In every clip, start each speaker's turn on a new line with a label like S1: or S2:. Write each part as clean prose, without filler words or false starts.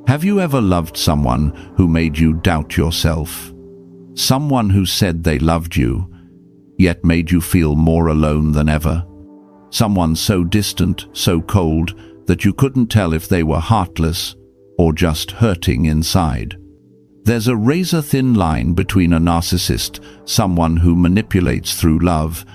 S1: Have you ever loved someone who made you doubt yourself? Someone who said they loved you, yet made you feel more alone than ever? Someone so distant, so cold, that you couldn't tell if they were heartless or just hurting inside. There's a razor-thin line between a narcissist, someone who manipulates through love,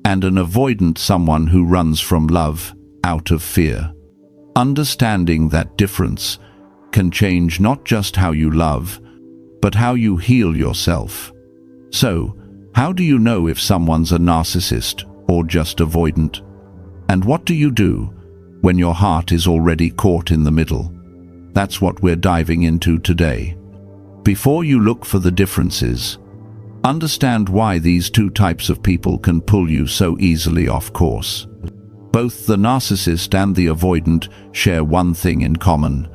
S1: and an avoidant, someone who runs from love out of fear. Understanding that difference can change not just how you love, but how you heal yourself. So, how do you know if someone's a narcissist or just avoidant? And what do you do when your heart is already caught in the middle? That's what we're diving into today. Before you look for the differences, understand why these two types of people can pull you so easily off course. Both the narcissist and the avoidant share one thing in common.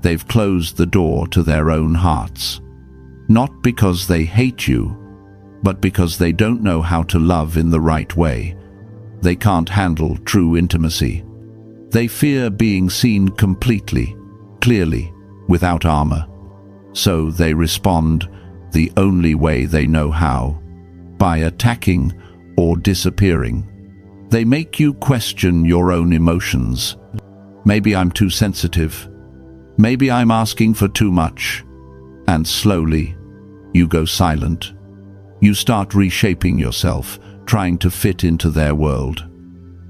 S1: They've closed the door to their own hearts. Not because they hate you, but because they don't know how to love in the right way. They can't handle true intimacy. They fear being seen completely, clearly, without armor. So they respond the only way they know how, by attacking or disappearing. They make you question your own emotions. Maybe I'm too sensitive. Maybe I'm asking for too much. And slowly, you go silent. You start reshaping yourself, trying to fit into their world.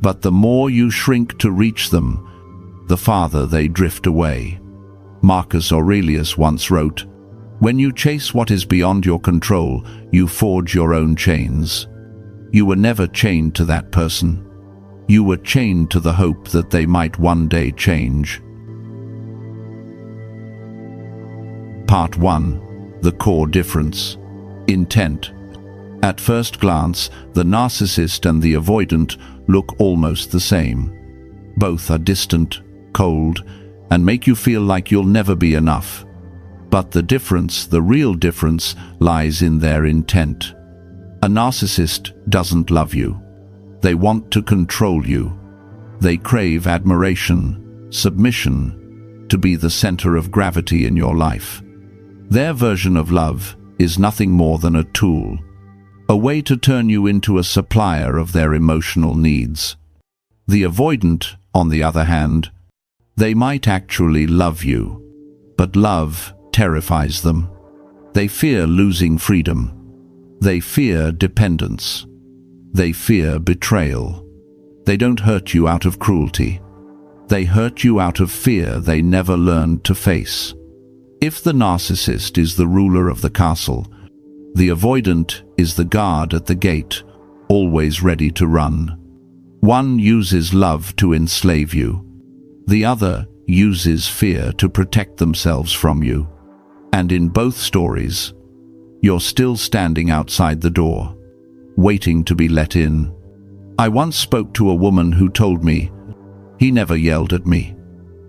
S1: But the more you shrink to reach them, the farther they drift away. Marcus Aurelius once wrote, "When you chase what is beyond your control, you forge your own chains." You were never chained to that person. You were chained to the hope that they might one day change. Part 1. The core difference. Intent. At first glance, the narcissist and the avoidant look almost the same. Both are distant, cold, and make you feel like you'll never be enough. But the difference, the real difference, lies in their intent. A narcissist doesn't love you. They want to control you. They crave admiration, submission, to be the center of gravity in your life. Their version of love is nothing more than a tool, a way to turn you into a supplier of their emotional needs. The avoidant, on the other hand, they might actually love you, but love terrifies them. They fear losing freedom. They fear dependence. They fear betrayal. They don't hurt you out of cruelty. They hurt you out of fear they never learned to face. If the narcissist is the ruler of the castle, the avoidant is the guard at the gate, always ready to run. One uses love to enslave you. The other uses fear to protect themselves from you. And in both stories, you're still standing outside the door, waiting to be let in. I once spoke to a woman who told me, "He never yelled at me.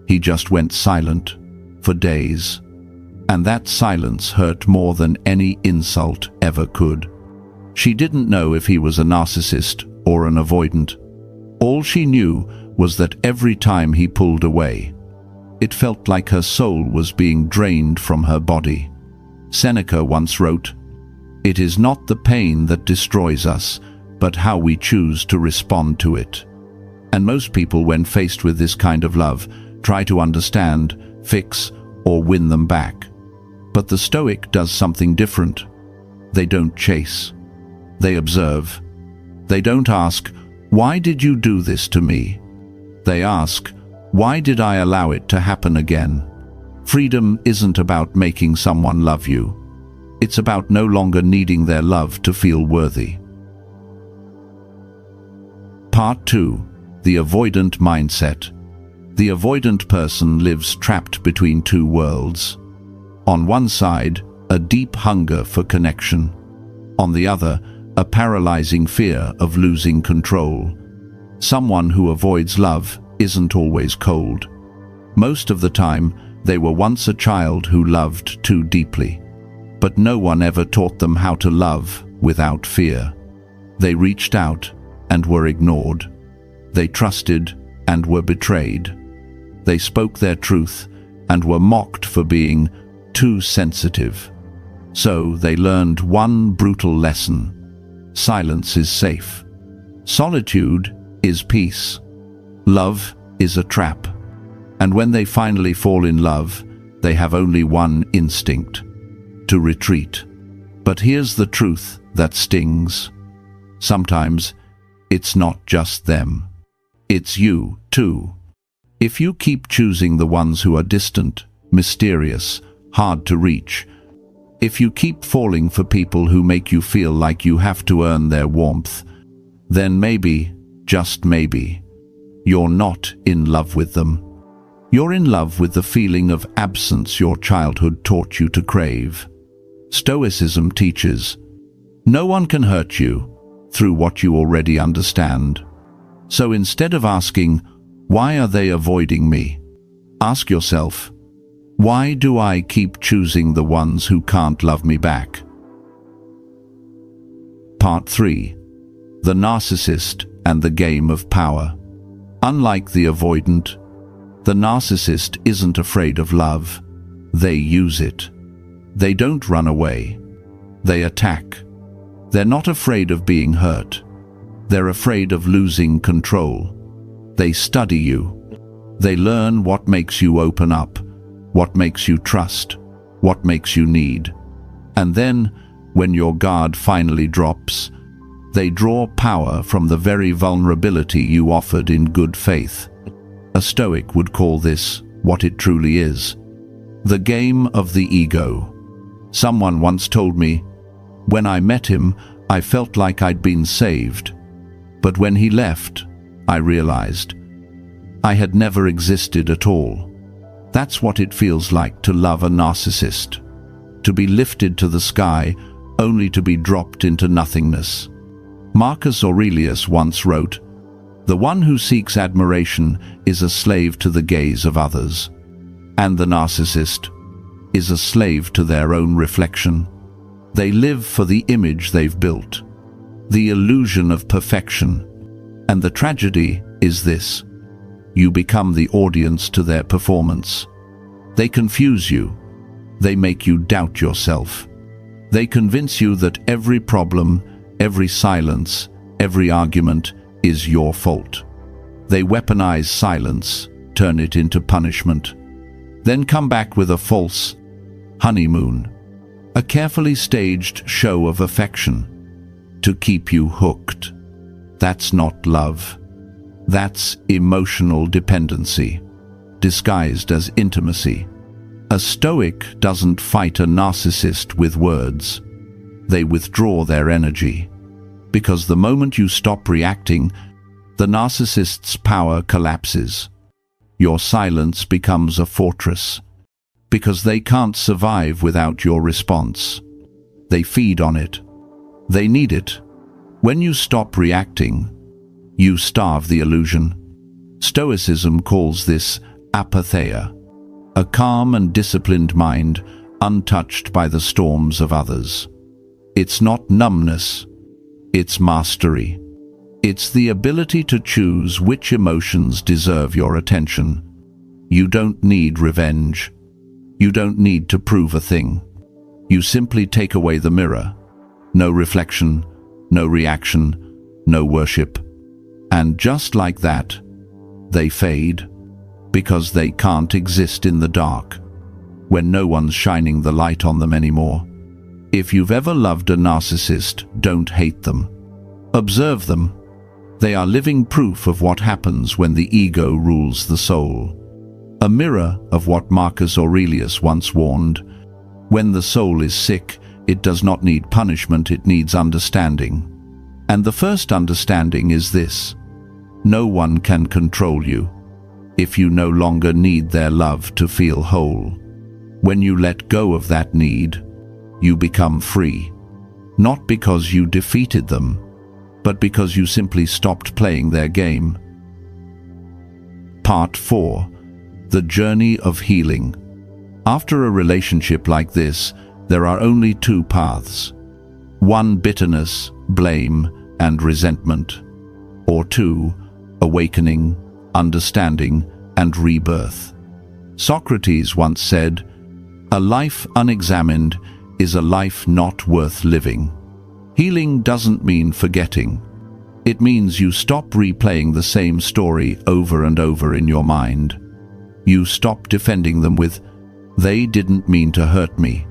S1: He just went silent for days." And that silence hurt more than any insult ever could. She didn't know if he was a narcissist or an avoidant. All she knew was that every time he pulled away, it felt like her soul was being drained from her body. Seneca once wrote, "It is not the pain that destroys us, but how we choose to respond to it." And most people, when faced with this kind of love, try to understand, fix, or win them back. But the Stoic does something different. They don't chase. They observe. They don't ask, "Why did you do this to me?" They ask, "Why did I allow it to happen again?" Freedom isn't about making someone love you. It's about no longer needing their love to feel worthy. Part 2. The avoidant mindset. The avoidant person lives trapped between two worlds. On one side, a deep hunger for connection. On the other, a paralyzing fear of losing control. Someone who avoids love isn't always cold. Most of the time, they were once a child who loved too deeply. But no one ever taught them how to love without fear. They reached out and were ignored. They trusted and were betrayed. They spoke their truth and were mocked for being too sensitive. So they learned one brutal lesson: silence is safe. Solitude is peace. Love is a trap. And when they finally fall in love, they have only one instinct: to retreat. But here's the truth that stings. Sometimes it's not just them. It's you, too. If you keep choosing the ones who are distant, mysterious, hard to reach, if you keep falling for people who make you feel like you have to earn their warmth, then maybe, just maybe, you're not in love with them. You're in love with the feeling of absence your childhood taught you to crave. Stoicism teaches, no one can hurt you through what you already understand. So instead of asking, why are they avoiding me? Ask yourself, why do I keep choosing the ones who can't love me back? Part 3. The Narcissist and the Game of Power. Unlike the Avoidant, the Narcissist isn't afraid of love. They use it. They don't run away. They attack. They're not afraid of being hurt. They're afraid of losing control. They study you. They learn what makes you open up, what makes you trust, what makes you need. And then, when your guard finally drops, they draw power from the very vulnerability you offered in good faith. A Stoic would call this what it truly is: the game of the ego. Someone once told me, when I met him, I felt like I'd been saved. But when he left, I realized I had never existed at all. That's what it feels like to love a narcissist. To be lifted to the sky, only to be dropped into nothingness. Marcus Aurelius once wrote, "The one who seeks admiration is a slave to the gaze of others." And the narcissist is a slave to their own reflection. They live for the image they've built, the illusion of perfection. And the tragedy is this: you become the audience to their performance. They confuse you. They make you doubt yourself. They convince you that every problem, every silence, every argument is your fault. They weaponize silence, turn it into punishment, then come back with a false honeymoon, a carefully staged show of affection to keep you hooked. That's not love. That's emotional dependency, disguised as intimacy. A Stoic doesn't fight a narcissist with words. They withdraw their energy. Because the moment you stop reacting, the narcissist's power collapses. Your silence becomes a fortress. Because they can't survive without your response. They feed on it. They need it. When you stop reacting, you starve the illusion. Stoicism calls this apatheia, a calm and disciplined mind untouched by the storms of others. It's not numbness, it's mastery. It's the ability to choose which emotions deserve your attention. You don't need revenge. You don't need to prove a thing. You simply take away the mirror. No reflection, no reaction, no worship. And just like that, they fade, because they can't exist in the dark, when no one's shining the light on them anymore. If you've ever loved a narcissist, don't hate them. Observe them. They are living proof of what happens when the ego rules the soul. A mirror of what Marcus Aurelius once warned: when the soul is sick, it does not need punishment, it needs understanding. And the first understanding is this: no one can control you if you no longer need their love to feel whole. When you let go of that need, you become free. Not because you defeated them, but because you simply stopped playing their game. Part 4. The Journey of Healing. After a relationship like this, there are only two paths. One, bitterness, blame, and resentment. Or two, awakening, understanding, and rebirth. Socrates once said, "A life unexamined is a life not worth living." Healing doesn't mean forgetting. It means you stop replaying the same story over and over in your mind. You stop defending them with, "They didn't mean to hurt me."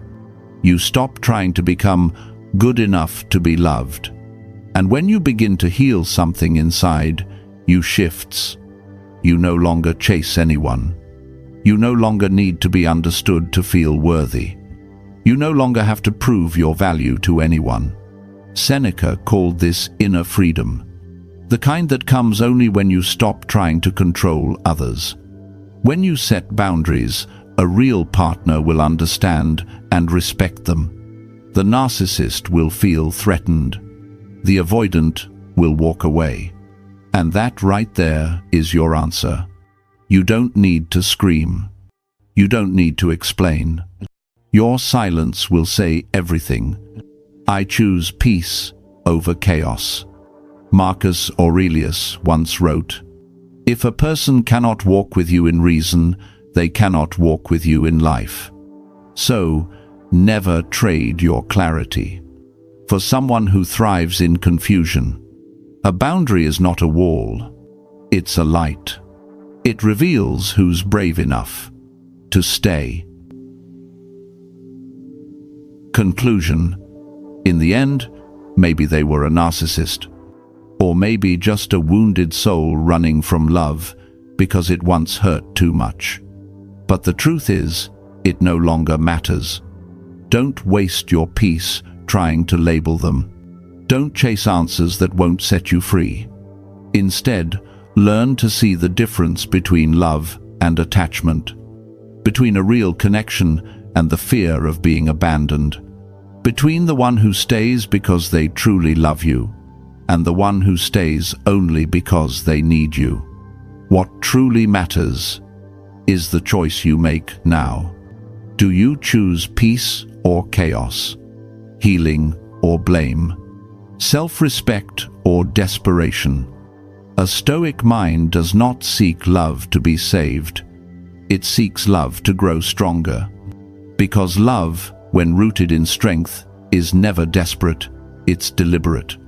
S1: You stop trying to become good enough to be loved. And when you begin to heal something inside, you shifts. You no longer chase anyone. You no longer need to be understood to feel worthy. You no longer have to prove your value to anyone. Seneca called this inner freedom, the kind that comes only when you stop trying to control others. When you set boundaries, a real partner will understand and respect them. The narcissist will feel threatened. The avoidant will walk away. And that right there is your answer. You don't need to scream. You don't need to explain. Your silence will say everything. I choose peace over chaos. Marcus Aurelius once wrote, "If a person cannot walk with you in reason, they cannot walk with you in life." So, never trade your clarity for someone who thrives in confusion. A boundary is not a wall. It's a light. It reveals who's brave enough to stay. Conclusion. In the end, maybe they were a narcissist, or maybe just a wounded soul running from love because it once hurt too much. But the truth is, it no longer matters. Don't waste your peace trying to label them. Don't chase answers that won't set you free. Instead, learn to see the difference between love and attachment, between a real connection and the fear of being abandoned, between the one who stays because they truly love you and the one who stays only because they need you. What truly matters is the choice you make now. Do you choose peace or chaos? Healing or blame? Self-respect or desperation? A Stoic mind does not seek love to be saved. It seeks love to grow stronger. Because love, when rooted in strength, is never desperate, it's deliberate.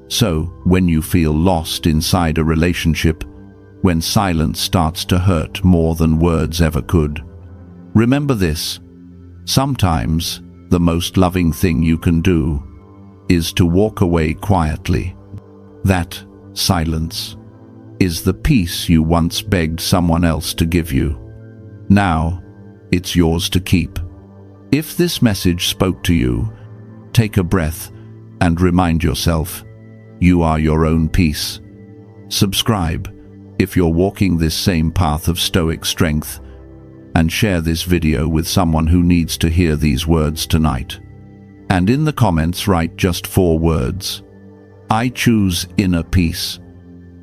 S1: So, when you feel lost inside a relationship, when silence starts to hurt more than words ever could, remember this: sometimes the most loving thing you can do is to walk away quietly. That silence is the peace you once begged someone else to give you. Now, it's yours to keep. If this message spoke to you, take a breath and remind yourself, you are your own peace. Subscribe if you're walking this same path of Stoic strength, and share this video with someone who needs to hear these words tonight. And in the comments write just 4 words. I choose inner peace,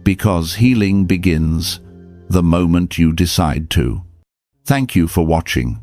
S1: because healing begins the moment you decide to. Thank you for watching.